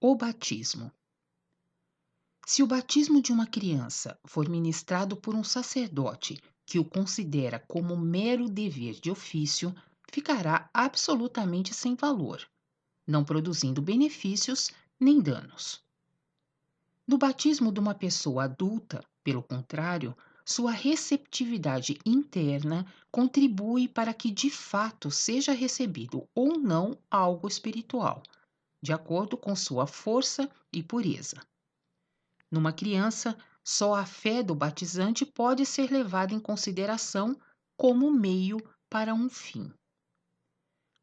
O batismo. Se o batismo de uma criança for ministrado por um sacerdote que o considera como mero dever de ofício, ficará absolutamente sem valor, não produzindo benefícios nem danos. No batismo de uma pessoa adulta, pelo contrário, sua receptividade interna contribui para que de fato seja recebido ou não algo espiritual, de acordo com sua força e pureza. Numa criança, só a fé do batizante pode ser levada em consideração como meio para um fim.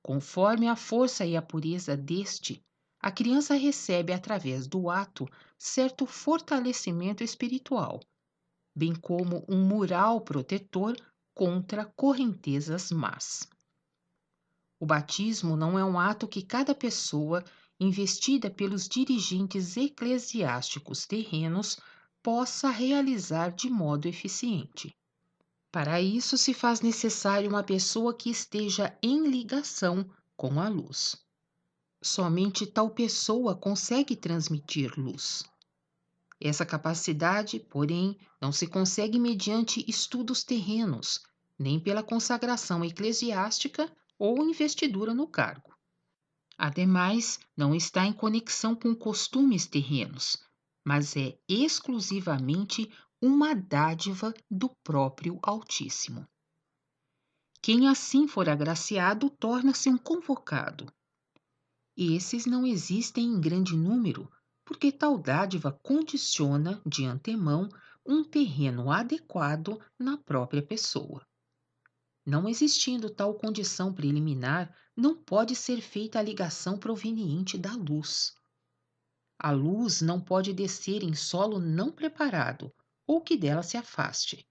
Conforme a força e a pureza deste, a criança recebe através do ato certo fortalecimento espiritual, bem como um mural protetor contra correntezas más. O batismo não é um ato que cada pessoa, investida pelos dirigentes eclesiásticos terrenos, possa realizar de modo eficiente. Para isso, se faz necessário uma pessoa que esteja em ligação com a luz. Somente tal pessoa consegue transmitir luz. Essa capacidade, porém, não se consegue mediante estudos terrenos, nem pela consagração eclesiástica ou investidura no cargo. Ademais, não está em conexão com costumes terrenos, mas é exclusivamente uma dádiva do próprio Altíssimo. Quem assim for agraciado torna-se um convocado. Esses não existem em grande número, porque tal dádiva condiciona, de antemão, um terreno adequado na própria pessoa. Não existindo tal condição preliminar, não pode ser feita a ligação proveniente da luz. A luz não pode descer em solo não preparado ou que dela se afaste,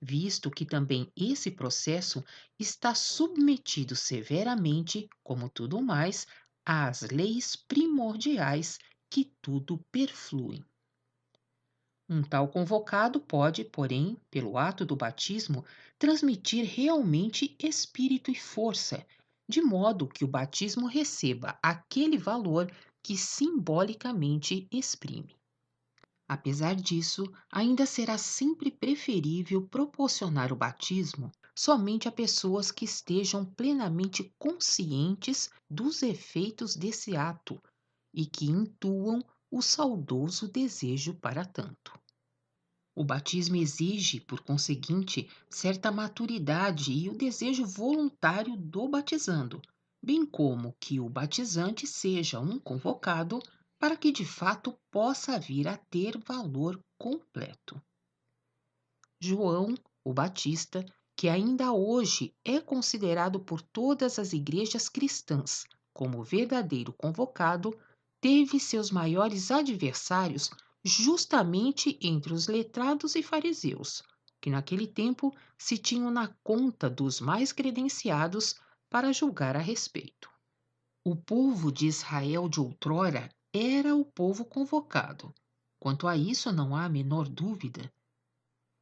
visto que também esse processo está submetido severamente, como tudo mais, às leis primordiais que tudo perfluem. Um tal convocado pode, porém, pelo ato do batismo, transmitir realmente espírito e força, de modo que o batismo receba aquele valor que simbolicamente exprime. Apesar disso, ainda será sempre preferível proporcionar o batismo somente a pessoas que estejam plenamente conscientes dos efeitos desse ato e que intuam o saudoso desejo para tanto. O batismo exige, por conseguinte, certa maturidade e o desejo voluntário do batizando, bem como que o batizante seja um convocado para que de fato possa vir a ter valor completo. João, o Batista, que ainda hoje é considerado por todas as igrejas cristãs como verdadeiro convocado, teve seus maiores adversários justamente entre os letrados e fariseus, que naquele tempo se tinham na conta dos mais credenciados para julgar a respeito. O povo de Israel de outrora era o povo convocado. Quanto a isso, não há a menor dúvida.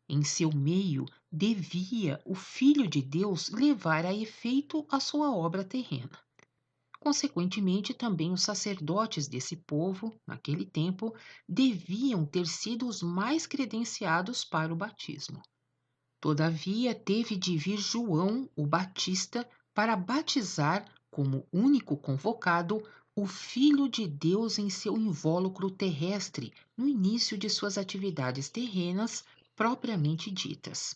Em seu meio devia o Filho de Deus levar a efeito a sua obra terrena. Consequentemente, também os sacerdotes desse povo, naquele tempo, deviam ter sido os mais credenciados para o batismo. Todavia, teve de vir João, o Batista, para batizar, como único convocado, o Filho de Deus em seu invólucro terrestre, no início de suas atividades terrenas propriamente ditas.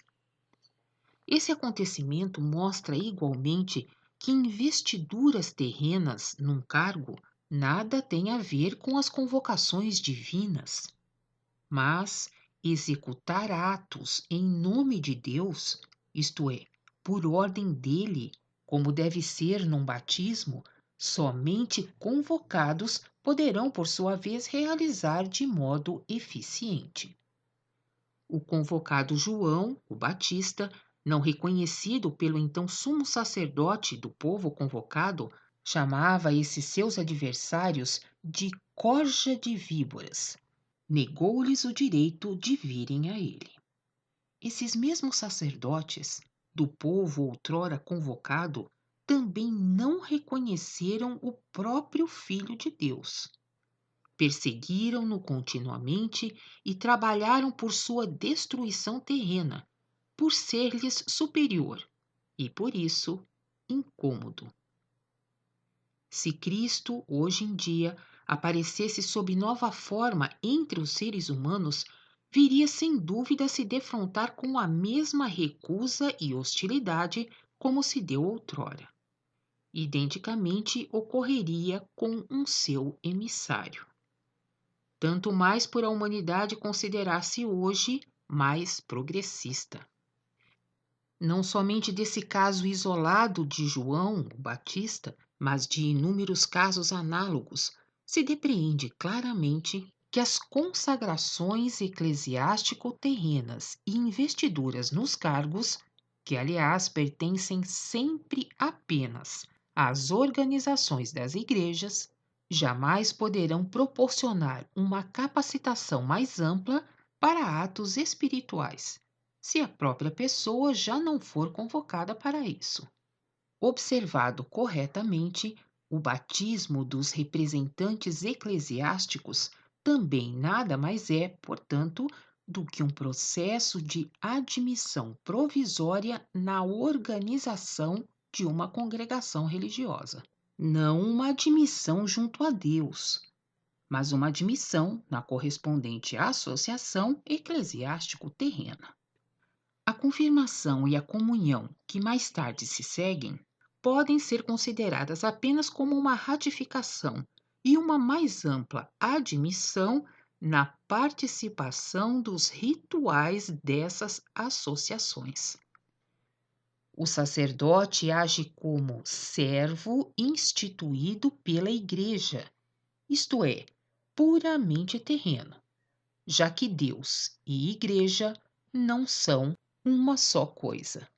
Esse acontecimento mostra igualmente que investiduras terrenas num cargo nada tem a ver com as convocações divinas, mas executar atos em nome de Deus, isto é, por ordem dele, como deve ser num batismo, somente convocados poderão, por sua vez, realizar de modo eficiente. O convocado João, o Batista, não reconhecido pelo então sumo sacerdote do povo convocado, chamava esses seus adversários de corja de víboras. Negou-lhes o direito de virem a ele. Esses mesmos sacerdotes, do povo outrora convocado, também não reconheceram o próprio Filho de Deus. perseguiram-no continuamente e trabalharam por sua destruição terrena, por ser-lhes superior e, por isso, incômodo. Se Cristo, hoje em dia, aparecesse sob nova forma entre os seres humanos, viria sem dúvida a se defrontar com a mesma recusa e hostilidade como se deu outrora. Identicamente ocorreria com um seu emissário. Tanto mais por a humanidade considerar-se hoje mais progressista. Não somente desse caso isolado de João o Batista, mas de inúmeros casos análogos, se depreende claramente que as consagrações eclesiástico-terrenas e investiduras nos cargos, que aliás pertencem sempre apenas às organizações das igrejas, jamais poderão proporcionar uma capacitação mais ampla para atos espirituais, se a própria pessoa já não for convocada para isso. Observado corretamente, o batismo dos representantes eclesiásticos também nada mais é, portanto, do que um processo de admissão provisória na organização de uma congregação religiosa. Não uma admissão junto a Deus, mas uma admissão na correspondente associação eclesiástico-terrena. A confirmação e a comunhão que mais tarde se seguem podem ser consideradas apenas como uma ratificação e uma mais ampla admissão na participação dos rituais dessas associações. O sacerdote age como servo instituído pela Igreja, isto é, puramente terreno, já que Deus e Igreja não são uma só coisa.